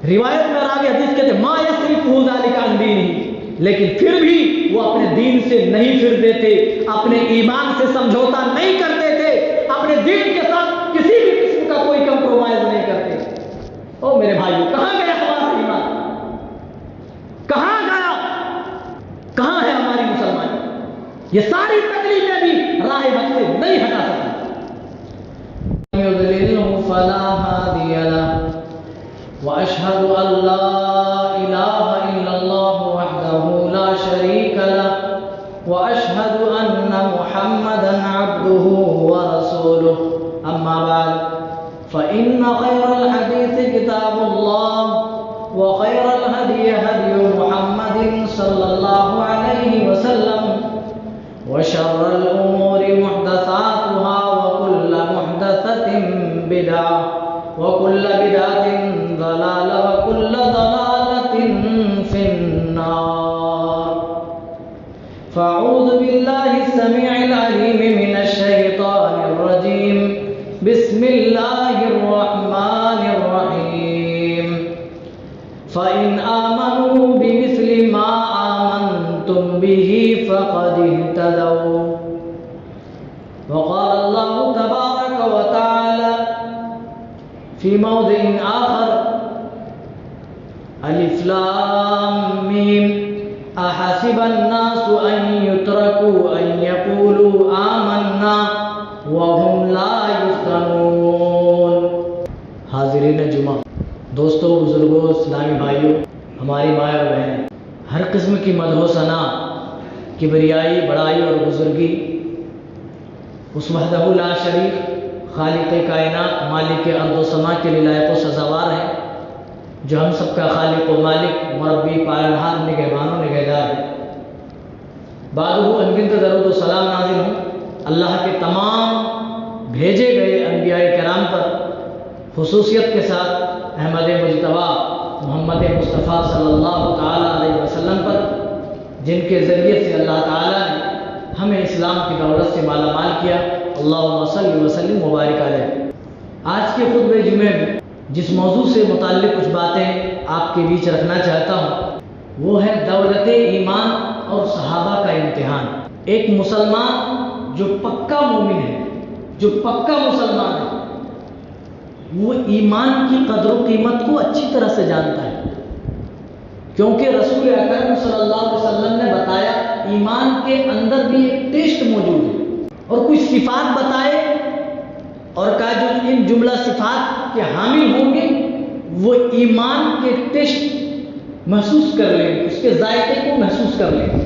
روایت میں راوی حدیث کہتے ما یصرفہ ذلک عن دینہ، لیکن پھر بھی وہ اپنے دین سے نہیں پھرتے تھے، اپنے ایمان سے سمجھوتا نہیں کرتے تھے، اپنے دین کے ساتھ کسی بھی قسم کا کوئی کمپرومائز نہیں کرتے۔ او میرے بھائیو، کہاں گیا ہمارا ایمان؟ کہاں گیا؟ کہاں ہے ہماری مسلمانی؟ یہ ساری تکلیفیں بھی راہ حق سے نہیں ہٹا سکتی۔ يضلله فلا هادي له وأشهد أن لا إله إلا الله وحده لا شريك له وأشهد أن محمدا عبده ورسوله أما بعد فإن خير الحديث كتاب الله وخير الهدي هدي محمد صلى الله عليه وسلم وشر الأمور محدثاتها وكل محدثة بدعة وكل بدعة ضلالة وكل ضلالة في النار فأعوذ بالله السميع العليم من الشيطان الرجيم بسم الله الرحمن الرحيم فإن آمنوا بمثل ما آمنتم به فقد اهتدوا وقال الله تبارك وتعالى في موضع آخر ألف لام ميم أحسب الناس أن يتركوا أن يقولوا آمنا وهم لا يفتنون۔ حاضرین جمعہ، دوستو، بزرگوں، اسلامی بھائیوں، ہماری مائیں اور بہنیں، ہر قسم کی مدح و ثنا، کبریائی، بڑائی اور بزرگی اس وحدہ لا شریک خالق کائنات، مالک ارض و سما کے لیے لائق و سزاوار ہے، جو ہم سب کا خالق و مالک، مربی، پالنہار، نگہبان و نگہدار ہے۔ بعدہ انگنت درود و سلام نازل ہوں اللہ کے تمام بھیجے گئے انبیاء کرام پر، خصوصیت کے ساتھ احمد مجتبیٰ محمد مصطفیٰ صلی اللہ تعالیٰ علیہ وسلم پر، جن کے ذریعے سے اللہ تعالیٰ نے ہمیں اسلام کی دولت سے مالا مال کیا۔ اللہم صلی وسلم مبارک علیہ۔ آج کے خطبہ جمعے میں جس موضوع سے متعلق کچھ باتیں آپ کے بیچ رکھنا چاہتا ہوں وہ ہے دولت ایمان اور صحابہ کا امتحان۔ ایک مسلمان جو پکا مومن ہے، جو پکا مسلمان ہے، وہ ایمان کی قدر و قیمت کو اچھی طرح سے جانتا ہے، کیونکہ رسول اکرم صلی اللہ علیہ وسلم نے بتایا ایمان کے اندر بھی ایک ٹیسٹ موجود ہے، اور کچھ صفات بتائے اور کہا جو ان جملہ صفات کے حامل ہوں گے وہ ایمان کے ٹیسٹ محسوس کر لیں گے، اس کے ذائقے کو محسوس کر لیں گے،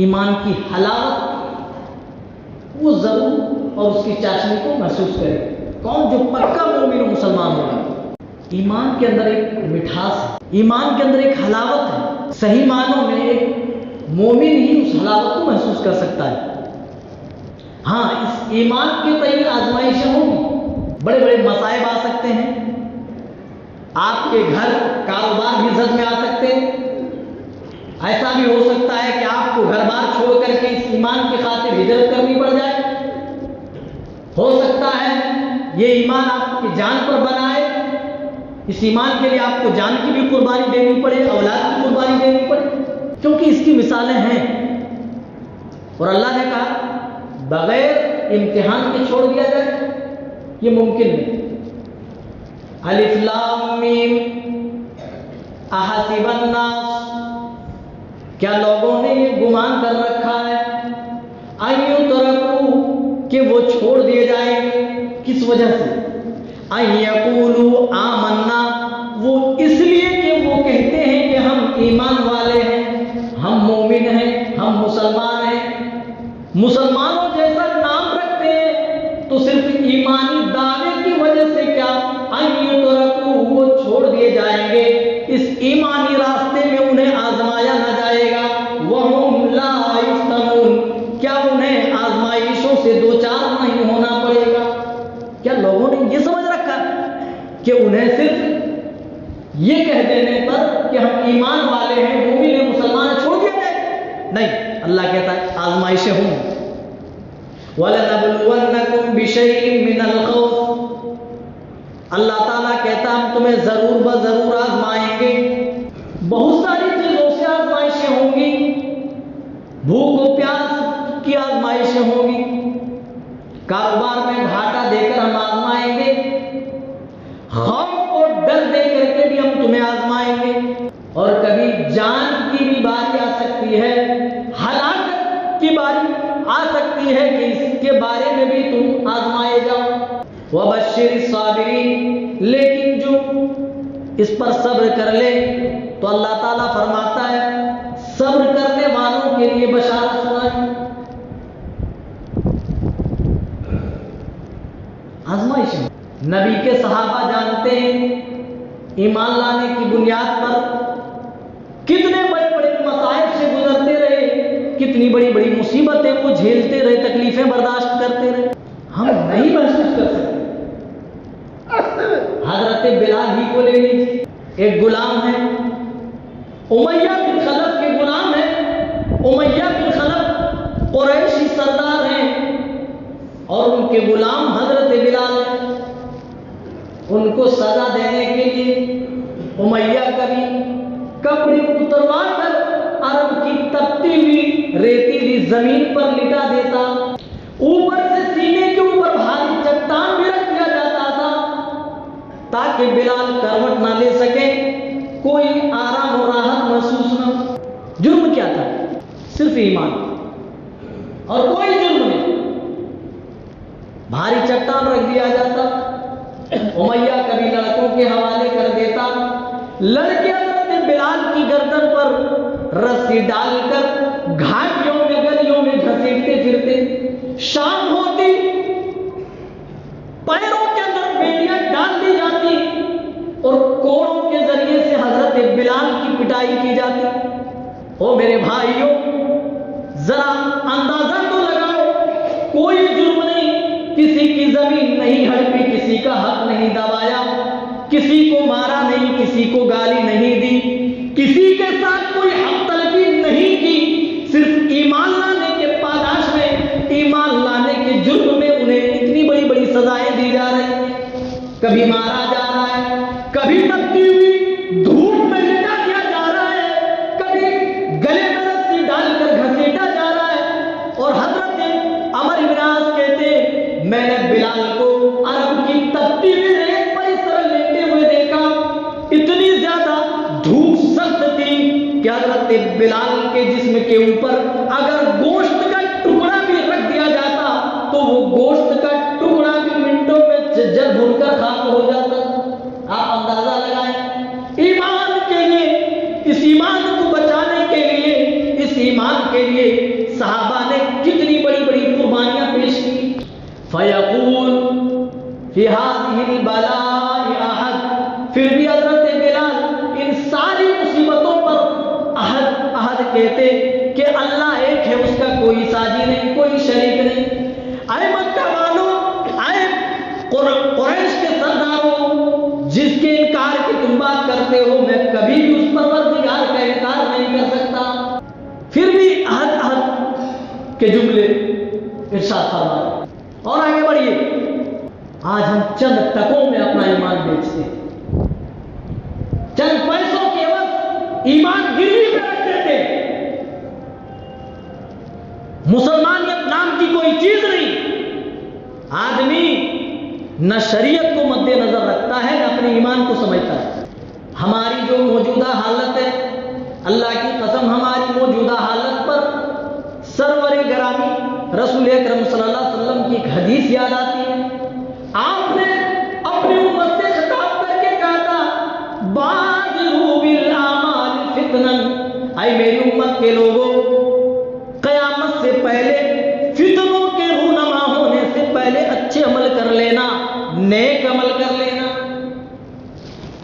ایمان کی حلاوت وہ ضرور اور اس کی چاشنی کو محسوس کریں۔ کون؟ جو پکا مومن و مسلمان ہوگا۔ ایمان کے اندر ایک مٹھاس ہے، ایمان کے اندر ایک حلاوت ہے، صحیح معنوں میں ایک مومن ہی اس حلاوت کو محسوس کر سکتا ہے۔ ہاں، اس ایمان کے تئیں آزمائشیں ہوگی، بڑے بڑے مصائب آ سکتے ہیں، آپ کے گھر کاروبار بھی زد میں آ سکتے ہیں، ایسا بھی ہو سکتا ہے کہ آپ کو گھر بار چھوڑ کر کے اس ایمان کی خاطر ہجرت کرنی پڑ جائے، ہو سکتا ہے یہ ایمان آپ کی جان پر بنائے، اس ایمان کے لیے آپ کو جان کی بھی قربانی دینی پڑے، اولاد کی قربانی دینی پڑے، کیونکہ اس کی مثالیں ہیں۔ اور اللہ نے کہا بغیر امتحان کے چھوڑ دیا جائے یہ ممکن نہیں۔ الف لام میم احسب الناس، کیا لوگوں نے یہ گمان کر رکھا ہے ان یترکوا، کہ وہ چھوڑ دیے جائیں گے؟ کس وجہ سے؟ ان یقولوا آمنا، وہ اس لیے کہ وہ کہتے ہیں کہ ہم ایمان والے ہیں، ہم مومن ہیں، ہم مسلمان ہیں، مسلمانوں جیسا نام رکھتے ہیں، تو صرف ایمانی دعوے کی وجہ سے کیا ان یترکوا، وہ چھوڑ دیے جائیں گے، اس ایمانی راستے میں انہیں آزمایا نہ جائے گا، وہم لا یفتنون، کیا انہیں آزمائشوں سے دوچار نہیں ہونا پڑے گا؟ کیا لوگوں نے یہ سمجھ رکھا کہ انہیں صرف یہ کہہ دینے پر کہ ہم ایمان والے ہیں، مومن ہیں، مسلمان ہیں، چھوڑ دیا جائے؟ نہیں، اللہ کہتا ہے آزمائشیں ہوں۔ وَلَنَبْلُوَنَّكُمْ بِشَيْءٍ مِّنَ الْخَوْفِ، اللہ تعالیٰ کہتا ہم تمہیں ضرور بضرور آزمائیں گے، بہت ساری چیزوں سے آزمائشیں ہوں گی، بھوک و پیاس کی آزمائشیں ہوں گی، کاروبار میں گھاٹا دے کر ہم آزمائیں گے، خوف اور ڈر دے کر کے بھی ہم تمہیں آزمائیں گے، اور کبھی جان کی بھی باری آ سکتی ہے، ہلاکت کی باری آ سکتی ہے کہ اس کے بارے میں بھی تم آزمائے جاؤ۔ وَبَشِّرِ الصَّابِرِينَ، لیکن جو اس پر صبر کر لے تو اللہ تعالیٰ فرماتا ہے صبر کرنے والوں کے لیے بشارت سنائیں۔ آزمائش نبی کے صحابہ جانتے ہیں ایمان لانے کی بنیاد پر کتنے بڑے بڑے مسائل سے گزرتے رہے، کتنی بڑی بڑی مصیبتیں وہ جھیلتے رہے، تکلیفیں برداشت کرتے رہے، ہم نہیں محسوس کر سکتے۔ حضرت بلال ہی کو لے لیجیے، ایک غلام ہے، امیہ بن خلف کے غلام ہے، امیہ بن خلف قریشی سردار ہیں اور ان کے غلام حضرت بلال ہیں۔ ان کو سزا دینے کے لیے امیہ کبھی کپڑے اتروا کر عرب کی تپتی ہوئی ریتیلی زمین پر لٹا دیتا، اوپر سے سینے کے اوپر بھاری چٹان بھی رکھ دیا جاتا تھا تاکہ بلال کروٹ نہ لے سکے، کوئی آرام و راحت محسوس نہ ہو۔ جرم کیا تھا؟ صرف ایمان، اور کوئی جرم نہیں۔ بھاری چٹان رکھ دیا جاتا، امیہ کبھی لڑکوں کے حوالے کر دیتا، لڑکے حضرت بلال کی گردن پر رسی ڈال کر گھاٹیوں میں گلیوں میں گھسیٹتے پھرتے، شام ہوتی پیروں کے اندر بیڑیاں ڈال دی جاتی اور کوڑوں کے ذریعے سے حضرت بلال کی پٹائی کی جاتی۔ او میرے بھائیوں، ذرا اندازہ تو لگاؤ، کوئی جرم نہیں، کسی کی زمین نہیں ہڑپی، کسی کا حق نہیں دبایا، کسی کو مارا نہیں، کسی کو گالی نہیں دی، کسی کے ساتھ کوئی حق تلفی نہیں کی، صرف ایمان لانے کے پاداش میں، ایمان لانے کے جرم میں انہیں اتنی بڑی بڑی سزائیں دی جا رہی ہیں۔ کبھی مارا جا رہا ہے، کبھی تپتی ہوئی دھوپ میں لٹا دیا جا رہا ہے، کبھی گلے میں رسی ڈال کر گھسیٹا جا رہا ہے، اور حضرت عمر بن عاص کہتے ہیں میں نے بلال کو عرب کی تپتی ہوئی ریت پر اس طرح لیٹے ہوئے دیکھا، اتنی زیادہ دھوپ سخت تھی کہ حضرت بلال کے جسم کے اوپر اگر گوشت کا ٹکڑا بھی رکھ دیا جاتا تو وہ گوشت کا ٹکڑا بھی منٹوں میں جل بھون کر خاک ہو جاتا۔ آپ اندازہ لگائیں، ایمان کے لیے، اس ایمان کو بچانے کے لیے، اس ایمان کے لیے صحابہ نے کتنی بڑی بڑی قربانیاں پیش کی۔ فیقول فی ہذہ البلاء احد، پھر بھی حضرت بلال ان ساری مصیبتوں پر احد کہتے کہ اللہ ایک ہے، اس کا کوئی ساجی نہیں، کوئی شریک نہیں۔ اے مکہ والوں، اے قریش کے سرداروں، جس کے انکار کی تم بات کرتے ہو، میں کبھی بھی اس پروردگار کا انکار نہیں کر سکتا۔ پھر بھی احد کے جملے ارشاد فرمائے۔ اور آگے بڑھیے، آج ہم چند ٹکوں میں اپنا ایمان بیچتے ہیں، چند پیسوں کے عوض ایمان گروی پہ رکھ دیتے ہیں۔ مسلمانیت نام کی کوئی چیز نہیں، آدمی نہ شریعت کو مد نظر رکھتا ہے، نہ اپنے ایمان کو سمجھتا ہے۔ ہماری جو موجودہ حالت ہے، اللہ کی قسم، ہماری موجودہ حالت پر سرور گرامی رسول اکرم صلی اللہ علیہ وسلم کی ایک حدیث یاد آتی ہے۔ آپ نے اپنی امت سے خطاب کر کے کہا تھا بادروا بالاعمال فتنا، اے میری امت کے لوگوں، قیامت سے پہلے، فتنوں کے رونما ہونے سے پہلے اچھے عمل کر لینا، نیک عمل کر لینا،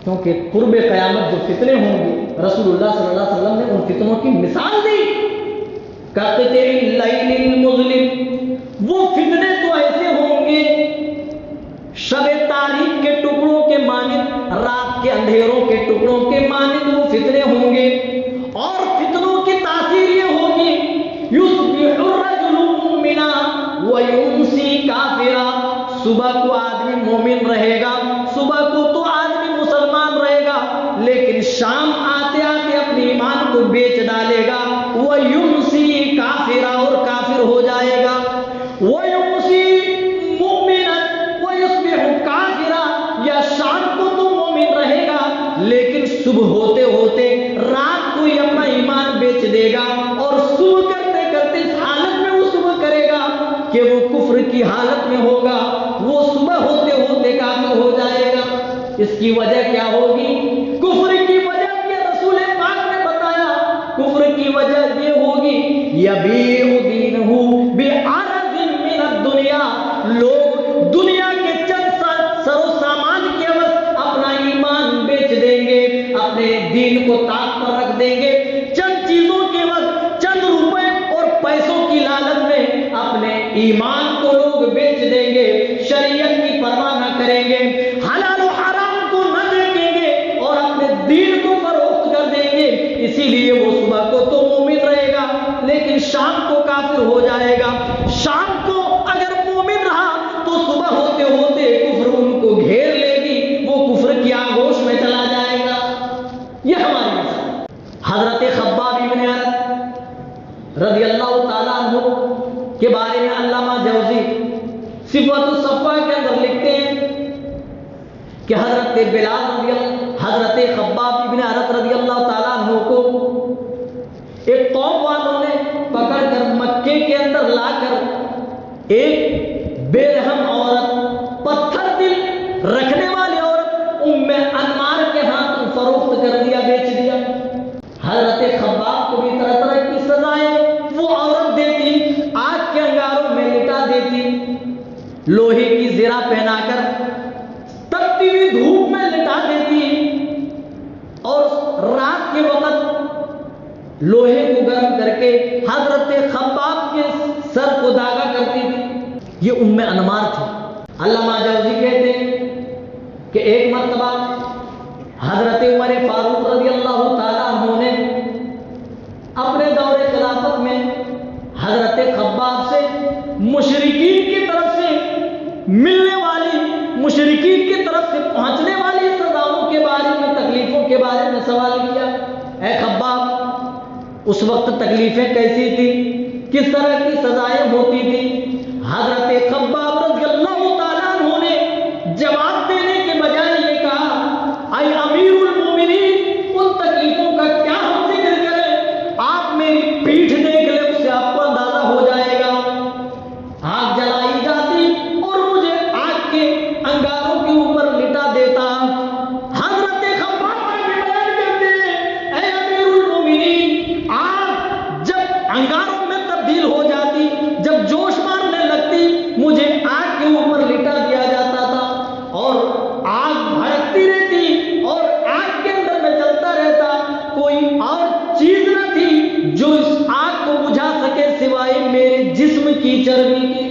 کیونکہ قرب قیامت جو فتنے ہوں گے، رسول اللہ صلی اللہ علیہ وسلم نے ان فتنوں کی مثال دی۔ قطع اللیل المظلم، وہ فتنے تو ایسے ہوں گے شب تاریک کے ٹکڑوں کے مانند، رات کے اندھیروں کے ٹکڑوں کے مانند وہ فتنے ہوں گے، اور فتنوں کی تاثیر یہ ہوگی یصبح الرجل مؤمنا ویمسی کافرا، صبح کو آدمی مومن رہے گا، صبح دے گا اور صبح کرتے کرتے اس حالت میں وہ صبح کرے گا کہ وہ کفر کی حالت میں ہوگا، وہ صبح ہوتے ہوتے کافر ہو جائے گا۔ اس کی وجہ کیا ہوگی؟ کفر کی وجہ کیا رسول پاک نے بتایا، کفر کی وجہ یہ ہوگی یبیع دینہ بعرض من الدنیا، لوگ دنیا کے چند سر و سامان کے عوض اپنا ایمان بیچ دیں گے، اپنے دین کو طاق پر رکھ دیں گے، چند چیزوں کے وقت چند روپے اور پیسوں کی لالچ میں اپنے ایمان کو لوگ بیچ دیں گے، شریعت کی پرواہ نہ کریں گے، حلال و حرام کو نہ دیکھیں گے اور اپنے دین کو فروخت کر دیں گے۔ اسی لیے وہ صبح کو تو مومن رہے گا لیکن شام کو کافر ہو جائے گا، شام کو اگر مومن رہا تو صبح ہوتے ہوتے کفر ان کو گھیر لے گی، وہ کفر کی آغوش میں چلا جائے گا۔ یہ ہماری مثال۔ حضرت خباب بن ارت رضی اللہ تعالیٰ عنہ کے بارے میں علامہ جوزی صفات الصفا کے اندر لکھتے ہیں کہ حضرت خباب بن ارت رضی اللہ تعالیٰ عنہ کو ایک قوم والوں نے پکڑ کر مکے کے اندر لا کر ایک بے رحم عورت، پتھر دل رکھنے والی عورت انمار کے ہاتھ فروخت کر دیا، بیچ دیا۔ حضرت خباب کو بھی طرح طرح کی سزائیں وہ عورت دیتی، آگ کے انگاروں میں لٹا دیتی، لوہے کی زرہ پہنا کر تپتی ہوئی دھوپ میں لٹا دیتی اور رات کے وقت لوہے کو گرم کر کے حضرت خباب کے سر کو داغا کرتی تھی۔ یہ انمار تھی۔ علامہ جوزی کہتے ہیں کہ ایک مرتبہ حضرت عمر فاروق رضی اللہ تعالیٰ عنہ نے اپنے دور خلافت میں حضرت خباب سے مشرکین کی طرف سے ملنے والی، مشرکین کی طرف سے پہنچنے والی سزاؤں کے بارے میں، تکلیفوں کے بارے میں سوال کیا۔ اے خباب، اس وقت تکلیفیں کیسی تھی؟ کس طرح کی سزائیں ہوتی تھی؟ حضرت خباب رضی اللہ تعالیٰ عنہ نے جواب دینے کے بجائے یہ کہا، اے امیر المومنین، ان تکلیفوں کا کیا ہم ذکر کریں؟ آپ میری پیٹھ دیکھ لیں، اس سے آپ کو اندازہ ہو جائے گا۔ آگ جلائی جاتی اور مجھے آگ کے انگاروں کے اوپر لٹا دیتا۔ حضرت خباب بھی بیان کرتے ہیں، اے امیر المومنین، آگ جب انگاروں میں تبدیل ہو جاتی، جب جوش مارنے لگتی، مجھے آگ کے اوپر لٹا دیا جاتا تھا اور آگ بھڑکتی رہتی اور آگ کے اندر میں چلتا رہتا، کوئی اور چیز نہ تھی جو اس آگ کو بجھا سکے سوائے میرے جسم کی چربی کی۔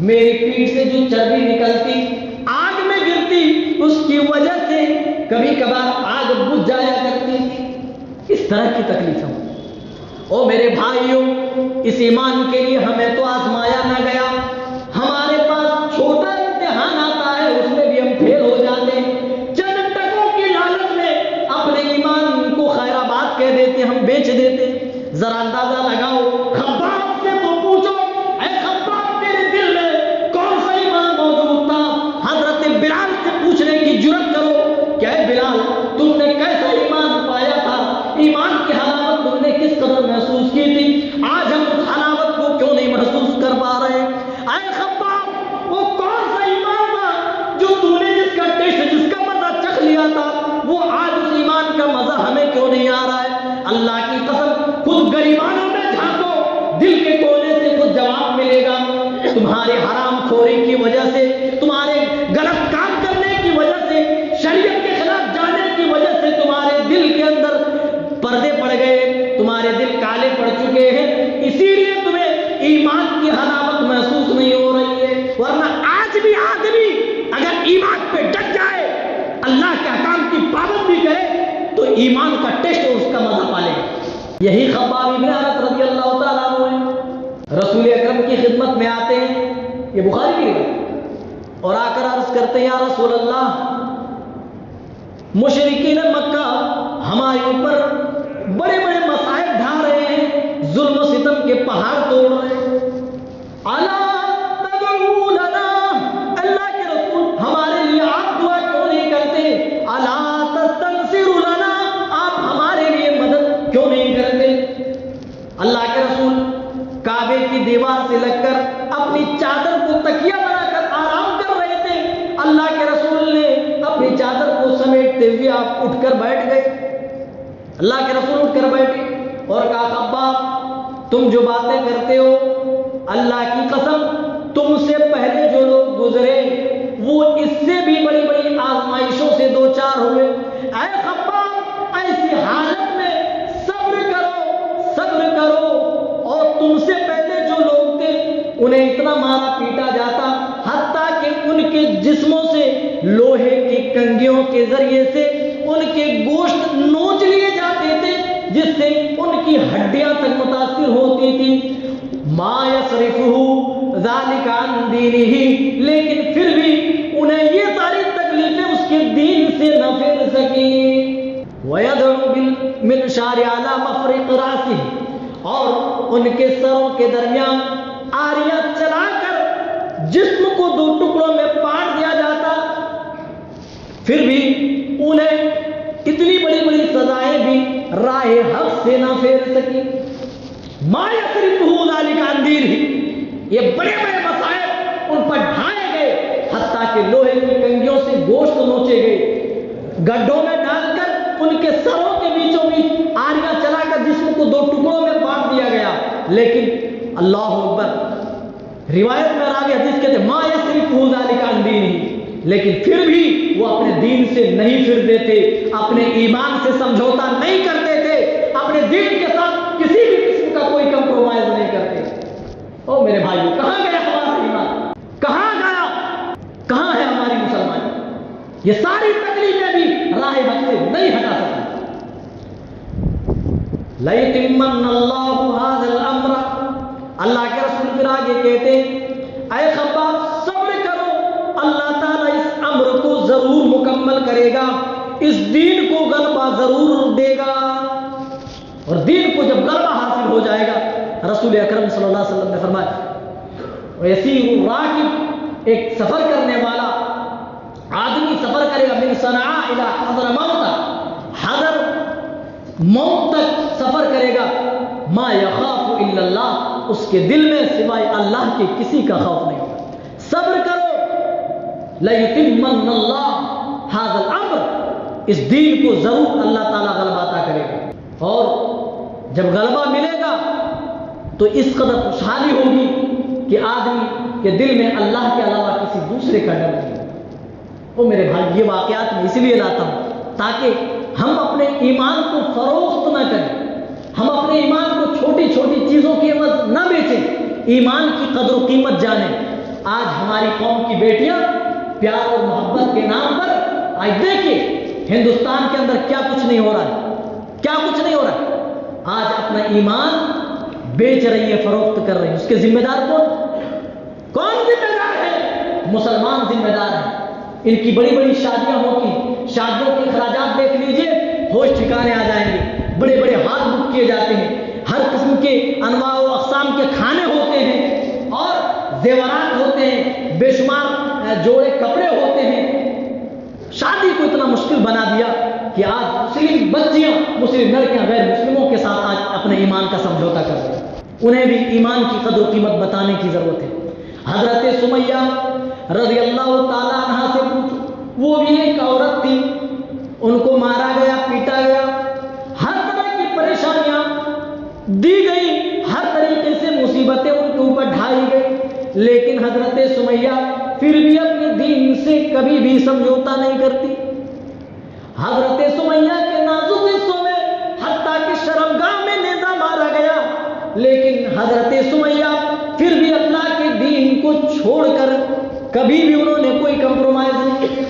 میری پیٹھ سے جو چربی نکلتی، آگ میں گرتی، اس کی وجہ سے کبھی کبھار آگ بجھ جایا کرتی تھی۔ اس طرح کی تکلیفیں۔ او میرے بھائیوں، اس ایمان کے لیے ہمیں تو آزمایا نہ گیا، ہمارے پاس چھوٹا امتحان آتا ہے، اس میں بھی ہم فیل ہو جاتے ہیں، چند ٹکوں کی لالچ میں اپنے ایمان کو خیر آباد کہہ دیتے، ہم بیچ دیتے۔ ذرا اندازہ لگاؤ، خباب سے تو پوچھو، اے خباب تیرے دل میں کون سا ایمان موجود تھا؟ حضرت بلال سے پوچھنے کی جرات کرو کہ اے بلال، تم نے کیسا ایمان پایا تھا؟ ایمان کی حلاوت تم نے کس قدر محسوس کی تھی؟ آج ہم اس حلاوت کو کیوں نہیں محسوس کر پا رہے؟ اے خباب، وہ کون سا ایمان تھا جو تم نے جس کا ٹیسٹ، جس کا مزہ چکھ لیا تھا، وہ آج اس ایمان کا مزہ ہمیں کیوں نہیں آ رہا ہے؟ اللہ کی قسم، خود گریبانوں میں جھانکو، دل کے کونے سے خود جواب ملے گا۔ تمہارے حرام خوری کی وجہ سے، تمہارے غلط کام کرنے کی وجہ سے، شریعت کے خلاف جانے کی وجہ سے تمہارے دل کے اندر پردے پڑ گئے، تمہارے دل کالے پڑ چکے ہیں، اسی لیے تمہیں ایمان کی حلاوت محسوس نہیں ہو رہی ہے۔ ورنہ آج بھی آدمی اگر ایمان پہ ڈٹ جائے، اللہ کے احکام کی پابندی کرے، تو ایمان کا ٹیسٹ اور اس کا مزہ پالے گا۔ یہی خباب بن ارت رضی اللہ تعالیٰ عنہ رسول اکرم کی خدمت میں آتے ہیں، یہ بخاری کی روایت، اور آ کر عرض کرتے ہیں، یا رسول اللہ، مشرکین مکہ ہمارے اوپر بڑے بڑے مصائب ڈھا رہے ہیں، ظلم و ستم کے پہاڑ توڑ رہے ہیں، الا تدعو لنا، اللہ کے رسول ہمارے لیے آپ دعا کیوں نہیں کرتے؟ الا تستنصر لنا، آپ ہمارے لیے مدد کیوں نہیں کرتے؟ آپ اٹھ کر بیٹھ گئے. اللہ کے رسول اٹھ کر بیٹھے اور کہا خباب تم جو باتیں کرتے ہو اللہ کی قسم تم سے پہلے جو لوگ گزرے وہ اس سے بھی بڑی بڑی آزمائشوں سے دو چار ہوئے. اے خباب ایسی حالت میں صبر کرو. اور تم سے پہلے جو لوگ تھے انہیں اتنا مارا پیٹا جاتا حتیٰ کہ ان کے جسموں سے لوہے کی کنگھیوں کے ذریعے سے ان کے گوشت نوچ لیے جاتے تھے جس سے ان کی ہڈیاں تک متاثر ہوتی تھی. ما یصرفہ ذالک عن دینہ، لیکن پھر بھی انہیں یہ ساری تکلیفیں اس کے دین سے نہ پھیر سکیں. وَيَدْعُ بِالْمِنْشَارِ عَلَى مَفْرِقِ رَأْسِهِ، اور ان کے سروں کے درمیان آریاں چلا کر جسم کو دو ٹکڑوں میں بانٹ دیا جاتا. پھر بھی انہیں اتنی بڑی بڑی سزائیں بھی راہ حق سے نہ پھیر سکی. ما یصرفہ ذالک عن دینہ، یہ بڑے بڑے مصائب ان پر ڈھائے گئے حتیٰ کہ لوہے کی کنگھیوں سے گوشت نوچے گئے، گڈھوں میں ڈال کر ان کے سروں کے بیچوں بیچ آریاں چلا کر جسم کو دو ٹکڑوں میں بانٹ دیا گیا. لیکن اللہ اکبر، روایت میں راوی حدیث کہتے ما یصرفہ ذالک عن دینہ، لیکن پھر بھی وہ اپنے دین سے نہیں پھرتے تھے، اپنے ایمان سے سمجھوتا نہیں کرتے تھے، اپنے دین کے ساتھ کسی بھی قسم کا کوئی کمپرومائز نہیں کرتے. او میرے بھائیو، کہاں گیا ہمارا ایمان؟ کہاں گیا؟ کہاں ہے ہماری مسلمانی؟ یہ ساری تکلیفیں بھی راہ حق سے نہیں ہٹا سکتی. لَيُتِمَّنَّ اللَّهُ هَذَا الْأَمْرَ، اللہ کے رسول پھر آگے کہتے اے خباب صبر کرو، اللہ تعالیٰ اس امر کو ضرور مکمل کرے گا، اس دین کو غلبہ ضرور دے گا. اور دین کو جب غلبہ حاصل ہو جائے گا، رسول اکرم صلی اللہ علیہ وسلم نے فرمایا وَيَسِيرُ الرَّاكِبُ، ایک سفر کرنے والا آدمی سفر کرے گا من صنعاء الى حضرموت، حضر موت تک سفر کرے گا. ما یخاف الا اللہ، اس کے دل میں سوائے اللہ کے کسی کا خوف نہیں ہوگا. صبر کرو. لَيُتِمَّنَّ اللَّهُ هَذَا الْأَمْرَ، اس دین کو ضرور اللہ تعالیٰ غلبہ عطا کرے گا. اور جب غلبہ ملے گا تو اس قدر خوشحالی ہوگی کہ آدمی کے دل میں اللہ کے علاوہ کسی دوسرے کا ڈر نہیں. او میرے بھائی، یہ واقعات میں اس لیے لاتا ہوں تاکہ ہم اپنے ایمان کو فروخت نہ کریں، ہم اپنے ایمان کو چھوٹی چھوٹی چیزوں کی عوض نہ بیچیں، ایمان کی قدر و قیمت جانیں. آج ہماری قوم کی بیٹیاں پیار اور محبت کے نام پر آج دیکھیں ہندوستان کے اندر کیا کچھ نہیں ہو رہا ہے، کیا کچھ نہیں ہو رہا ہے. آج اپنا ایمان بیچ رہی ہے، فروخت کر رہی ہے. اس کے ذمہ دار کون ذمہ دار ہے؟ مسلمان ذمہ دار ہیں. ان کی بڑی بڑی شادیاں ہوتی، شادیوں کے اخراجات دیکھ لیجئے، ہوش ٹھکانے آ جائیں گے. بڑے بڑے ہال بک کیے جاتے ہیں، ہر قسم کے انواع و اقسام کے کھانے ہوتے ہیں اور زیورات ہوتے ہیں، بے شمار جوڑے کپڑے ہوتے ہیں. شادی کو اتنا مشکل بنا دیا کہ آج مسلم بچیاں، مسلم لڑکیاں غیر مسلموں کے ساتھ آج اپنے ایمان کا سمجھوتا کر رہے ہیں. انہیں بھی ایمان کی قدر و قیمت بتانے کی ضرورت ہے. حضرت سمیہ رضی اللہ تعالیٰ عنہ سے پوچھو، وہ بھی ایک عورت تھی، ان کو مارا گیا، پیٹا گیا، ہر طرح کی پریشانیاں دی گئی، ہر طریقے سے مصیبتیں ان کے اوپر ڈھائی گئی، لیکن حضرت سمیہ پھر بھی اپنے دین سے کبھی بھی سمجھوتا نہیں کرتی. حضرت سمیہ کے نازک حصوں میں حتیٰ کہ شرمگاہ میں نیزہ مارا گیا، لیکن حضرت سمیہ پھر بھی اللہ کے دین کو چھوڑ کر کبھی بھی انہوں نے کوئی کمپرومائز نہیں کیا.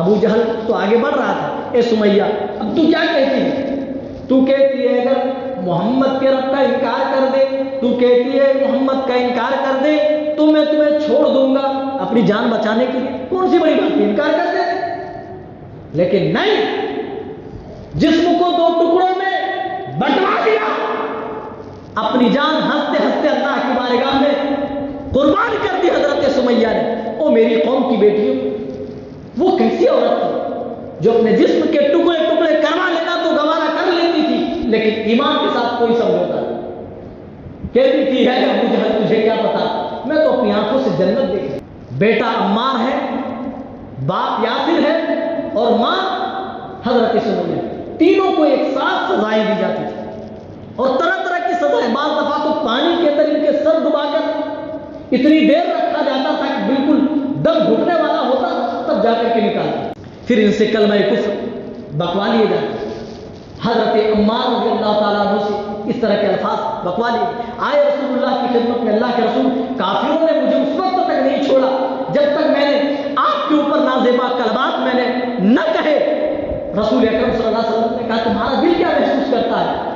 ابو جہل تو آگے بڑھ رہا تھا، اے سمیہ اب تو کیا کہتی ہے؟ تو کہتی ہے اگر محمد کے رب کا انکار کر دے، تو کہتی ہے محمد کا انکار کر دے تو میں تمہیں چھوڑ دوں گا اپنی جان بچانے کے لیے. کون سی بڑی بات ہے، انکار کر دے. لیکن نہیں، جسم کو دو ٹکڑوں میں بٹوا دیا، اپنی جان ہنستے ہنستے اللہ کی بارگاہ میں قربان کر دی حضرت سمیہ نے. او میری قوم کی بیٹیوں، وہ کیسی عورت تھی جو اپنے جسم کے ٹکڑے ٹکڑے کروا لینا تو گوارا کر لیتی تھی، لیکن ایمان کے ساتھ کوئی سمجھوتا نہیں. کہتی تھی ہے ابو جہل تجھے کیا پتا، میں تو اپنی آنکھوں سے جنت دیکھی. بیٹا عمار ہے، باپ یاسر ہے اور ماں سزائیں دی جاتی تھی اور طرح طرح کی سزائیں. بعض دفعہ تو پانی کے اندر ان کے سر ڈبا کر اتنی دیر رکھا جاتا تھا کہ بالکل دم گھٹنے والا ہوتا تب جا کر کے نکالتے. پھر ان سے کلمہ کفر بکوا لیے جاتے. حضرت عمار رضی اللہ تعالیٰ عنہ سے اس طرح کے الفاظ بکوا لیے. آئے رسول اللہ کی خدمت میں اللہ کے رسول کافروں نے مجھے اس وقت تک نہیں چھوڑا جب تک میں نے آپ کے اوپر نازیبا کلمات میں نے نہ کہے. رسول اکرم صلی اللہ علیہ وسلم نے کہا تمہارا دل کیا محسوس کرتا ہے؟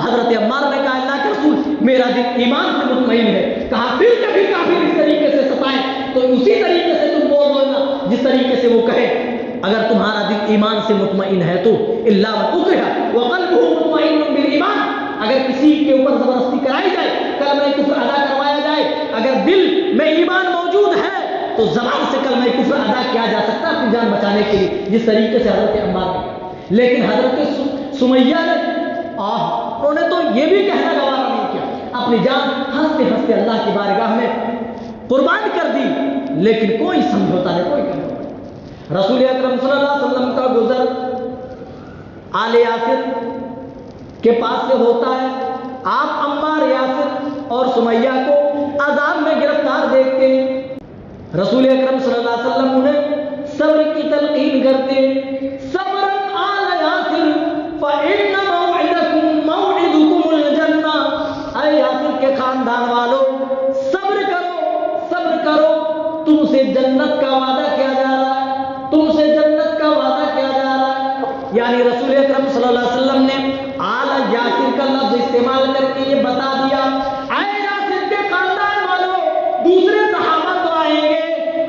حضرت عمار نے کہا اللہ کے رسول میرا دل ایمان سے مطمئن ہے. کہا پھر کبھی کافر اس طریقے سے ستائیں تو اسی طریقے سے تم بول دو جس طریقے سے وہ کہے. اگر تمہارا دل ایمان سے مطمئن ہے تو اللہ اکرہ وقلبہ مطمئن بالایمان. اگر کسی کے اوپر زبردستی کرائی جائے کلمہ کفر ادا کروایا جائے اگر دل میں ایمان موجود ہے تو زبان سے کلمہ کفر ادا کیا جا سکتا ہے اپنی جان بچانے کے لیے جس طریقے سے حضرت عمار نے. لیکن حضرت سمیہ نے انہوں نے تو یہ بھی کہنا گوارا نہیں کیا اپنی جان ہنستے ہنستے اللہ کی بارگاہ میں قربان کر دی. لیکن کوئی سمجھوتا نہیں کوئی کرنا. رسول اکرم صلی اللہ علیہ وسلم کا گزر آل یاسر کے پاس سے ہوتا ہے. آپ عمار یاسر اور سمیہ کو عذاب میں گرفتار دیکھتے ہیں. رسول اکرم صلی اللہ علیہ وسلم انہیں صبر کی تلقین کرتے. صبر آل یاسر فإن موعدکم موعدکم الجنہ. اے یاسر کے خاندان والو صبر کرو تم سے جنت کا وعدہ کیا جا رہا ہے تم سے جنت کا وعدہ کیا جا رہا ہے. یعنی رسول اکرم صلی اللہ علیہ وسلم نے آل یاسر کا لفظ استعمال کر کے یہ بتا دیا اے یاسر کے خاندان والوں دوسرے صحابہ تو آئیں گے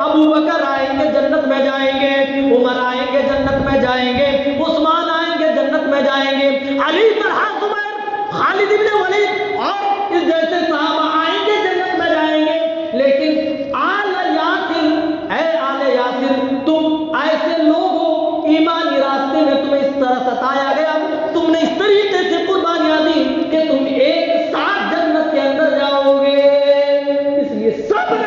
ابو بکر آئیں گے جنت میں جائیں گے عمر آئیں گے جنت میں جائیں گے عثمان آئیں گے جنت میں جائیں گے علی طلحہ زبیر خالد بن ولید اور اس جیسے صحابہ آئیں گے جنت میں جائیں گے. لیکن آل یاسر اے آل یاسر تم ایسے لوگ ہو ایمانی راستے میں تمہیں اس طرح ستایا گیا تم نے اس طریقے سے قربانیاں دی کہ تم ایک ساتھ جنت کے اندر جاؤ گے. اس لیے صبر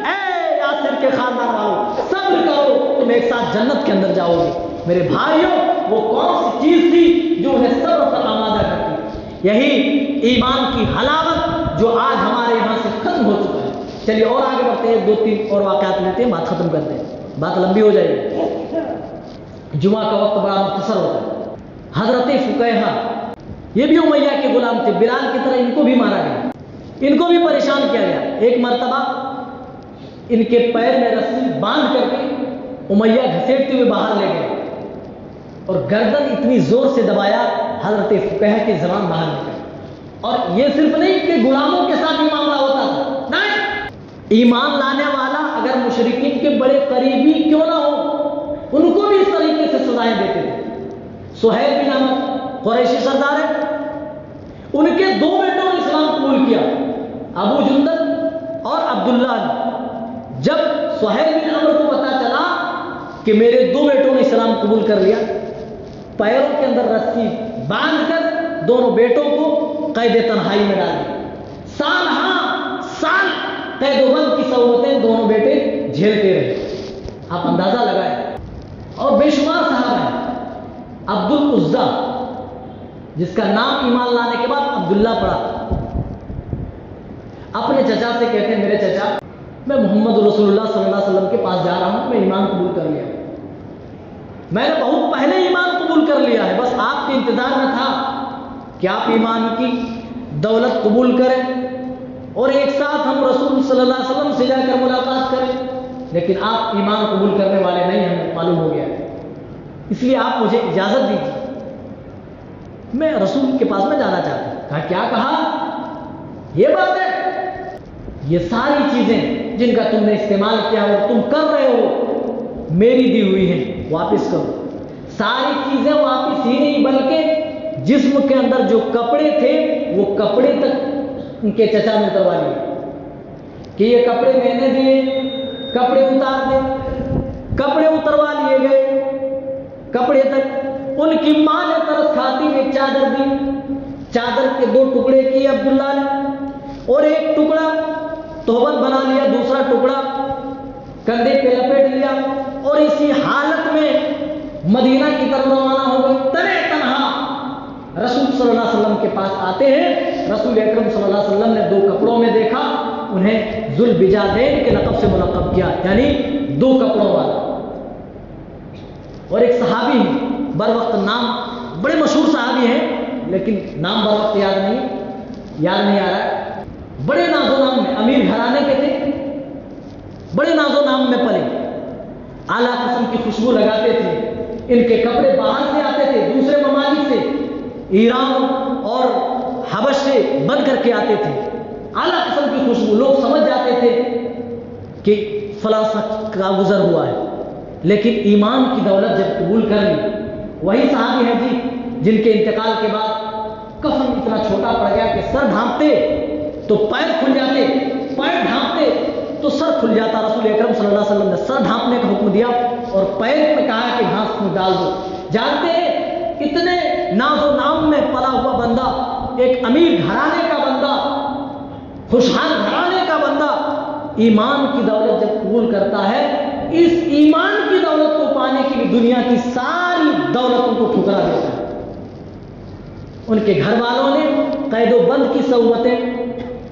اے یاسر کے خاندان والوں صبر کرو تم ایک ساتھ جنت کے اندر جاؤ گے. میرے بھائیوں وہ کون سی چیز تھی جو انہیں صبر پر آمادہ کرتی؟ یہی ایمان کی حلاوت جو آج ہمارے یہاں سے ختم ہو چکا ہے. چلیے اور آگے بڑھتے ہیں 2-3 اور واقعات لیتے ہیں بات ختم کرتے ہیں بات لمبی ہو جائے گی. جمعہ کا وقت بڑا مختصر ہوتا ہے. حضرت فقیہہ یہ بھی امیہ کے غلام تھے بلال کی طرح ان کو بھی مارا گیا ان کو بھی پریشان کیا گیا. ایک مرتبہ ان کے پیر میں رسی باندھ کر کے امیہ گھسیٹتے ہوئے باہر لے گئے اور گردن اتنی زور سے دبایا حضرت فقیہہ کی زبان باہر نکلی. اور یہ صرف نہیں کہ غلاموں کے ساتھ یہ معاملہ ہوتا تھا نہیں ایمان لانے والا اگر مشرکین کے بڑے قریبی کیوں نہ ہو ان کو بھی اس طریقے سے سزائیں دیتے تھے. سہیل بن عمر قریشی سردار ہے ان کے 2 بیٹوں نے اسلام قبول کیا ابو جندل اور عبداللہ نے. جب سہیل بن عمر کو پتا چلا کہ میرے 2 بیٹوں نے اسلام قبول کر لیا پیروں کے اندر رسی باندھ کر دونوں بیٹوں کو قید تنہائی میں ڈال دیا. سال سال قید و بند کی سہولتیں دونوں بیٹے جھیلتے رہے. آپ اندازہ لگائیں اور بے شمار صحابہ ہیں. عبد العزا جس کا نام ایمان لانے کے بعد عبداللہ پڑا اپنے چچا سے کہتے ہیں میرے چچا میں محمد رسول اللہ صلی اللہ علیہ وسلم کے پاس جا رہا ہوں میں ایمان قبول کر لیا میں نے بہت پہلے ایمان قبول کر لیا ہے بس آپ کے انتظار میں تھا کہ آپ ایمان کی دولت قبول کریں اور ایک ساتھ ہم رسول صلی اللہ علیہ وسلم سے جا کر ملاقات کریں. لیکن آپ ایمان قبول کرنے والے نہیں ہمیں معلوم ہو گیا اس لیے آپ مجھے اجازت دیجیے میں رسول کے پاس میں جانا چاہتا ہوں. کہا کیا کہا یہ بات ہے یہ ساری چیزیں جن کا تم نے استعمال کیا اور تم کر رہے ہو میری دی ہوئی ہیں واپس کرو. ساری چیزیں واپس ہی نہیں بلکہ جسم کے اندر جو کپڑے تھے وہ کپڑے تک ان کے چچا نے اتروا لیے کہ یہ کپڑے میں نے دیے کپڑے اتار دے. کپڑے اتروا لیے گئے کپڑے تک. ان کی ماں نے ترس کھاتی ایک چادر دی چادر کے 2 ٹکڑے کیے عبداللہ نے اور ایک ٹکڑا تہمت بنا لیا دوسرا ٹکڑا کندھے پہ لپیٹ لیا اور اسی حالت میں مدینہ کی طرف روانہ ہو گئے. تنہا صلی اللہ علیہ وسلم کے پاس آتے ہیں. رسول اکرم صلی اللہ علیہ وسلم نے 2 کپڑوں میں دیکھا, انہیں ذوالبجادین کے لقب سے ملقب کیا, یعنی 2 کپڑوں والا. اور ایک صحابی ہیں, بر وقت نام بڑے مشہور صحابی ہیں, لیکن نام بر وقت یاد نہیں آ رہا ہے. بڑے ناز و نام میں, امیر گھرانے کے تھے, بڑے ناز و نام میں پلے, اعلیٰ قسم کی خوشبو لگاتے تھے. ان کے کپڑے باہر سے آتے تھے, دوسرے ممالک سے, ایران اور حبش سے بن کر کے آتے تھے. اعلیٰ قسم کی خوشبو, لوگ سمجھ جاتے تھے کہ فلاں شخص کا گزر ہوا ہے. لیکن ایمان کی دولت جب قبول کر لی, وہی صحابی ہیں جی جن کے انتقال کے بعد کفن اتنا چھوٹا پڑ گیا کہ سر ڈھانپتے تو پیر کھل جاتے, پیر ڈھانپتے تو سر کھل جاتا. رسول اکرم صلی اللہ علیہ وسلم نے سر ڈھانپنے کا حکم دیا اور پیر میں کہا کہ گھاس میں ڈال دو. جانتے ہیں اتنے ناز و نام میں پلا ہوا بندہ, ایک امیر گھرانے کا بندہ, خوشحال گھرانے کا بندہ, ایمان کی دولت جب قبول کرتا ہے, اس ایمان کی دولت کو پانے کے لیے دنیا کی ساری دولتوں کو ٹھکرا دیتا ہے. ان کے گھر والوں نے قید و بند کی سہولتیں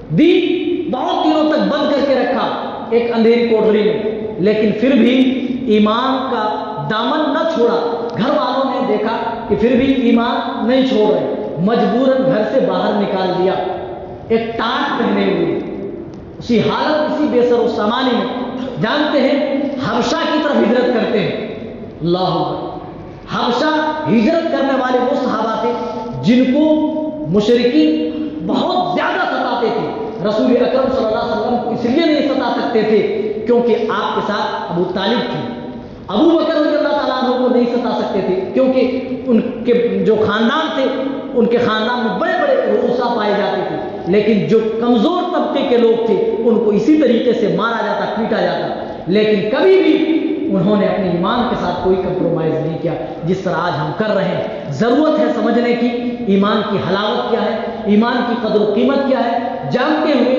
دی, بہت دنوں تک بند کر کے رکھا ایک اندھیری کوٹری میں, لیکن پھر بھی ایمان کا دامن نہ چھوڑا. گھر والوں نے دیکھا کہ پھر بھی ایمان نہیں چھوڑ رہے, مجبوراً گھر سے باہر نکال دیا, ایک ٹاٹ پہنے ہوئے, اسی حالت, اسی بے سر و سامانی میں. جانتے ہیں حبشہ کی طرف ہجرت کرتے ہیں. اللہ اکبر. حبشہ ہجرت کرنے والے وہ صحابہ تھے جن کو مشرکین بہت زیادہ ستاتے تھے. رسول اکرم صلی اللہ علیہ وسلم کو اس لیے نہیں ستا سکتے تھے کیونکہ آپ کے ساتھ ابو طالب تھے. ابو بکر رضی اللہ تعالیٰ عنہ کو نہیں ستا سکتے تھے کیونکہ ان کے جو خاندان تھے, ان کے خاندان میں بڑے بڑے رؤسا پائے جاتے تھے. لیکن جو کمزور طبقے کے لوگ تھے ان کو اسی طریقے سے مارا جاتا, پیٹا جاتا. لیکن کبھی بھی انہوں نے اپنے ایمان کے ساتھ کوئی کمپرومائز نہیں کیا, جس طرح آج ہم کر رہے ہیں. ضرورت ہے سمجھنے کی ایمان کی حلاوت کیا ہے, ایمان کی قدر و قیمت کیا ہے. جانتے ہوئے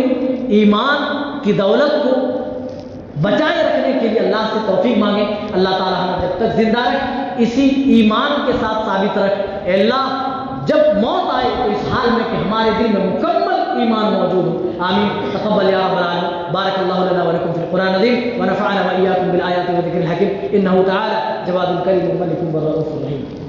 ایمان کی دولت کو بچائے رکھنے کے لیے اللہ سے توفیق مانگیں. اللہ تعالیٰ ہمیں جب تک زندہ رکھ اسی ایمان کے ساتھ ثابت رکھ. اے اللہ جب موت آئے تو اس حال میں کہ ہمارے دل میں مکمل ایمان موجود ہو. آمین. تقبل یا رب العالمین. بارک اللہ لنا ولکم فی القرآن العظیم ونفعنا وإياكم بالآیات والذکر الحکیم. انہ تعالی جواد کریم ملک الرؤوف الرحیم.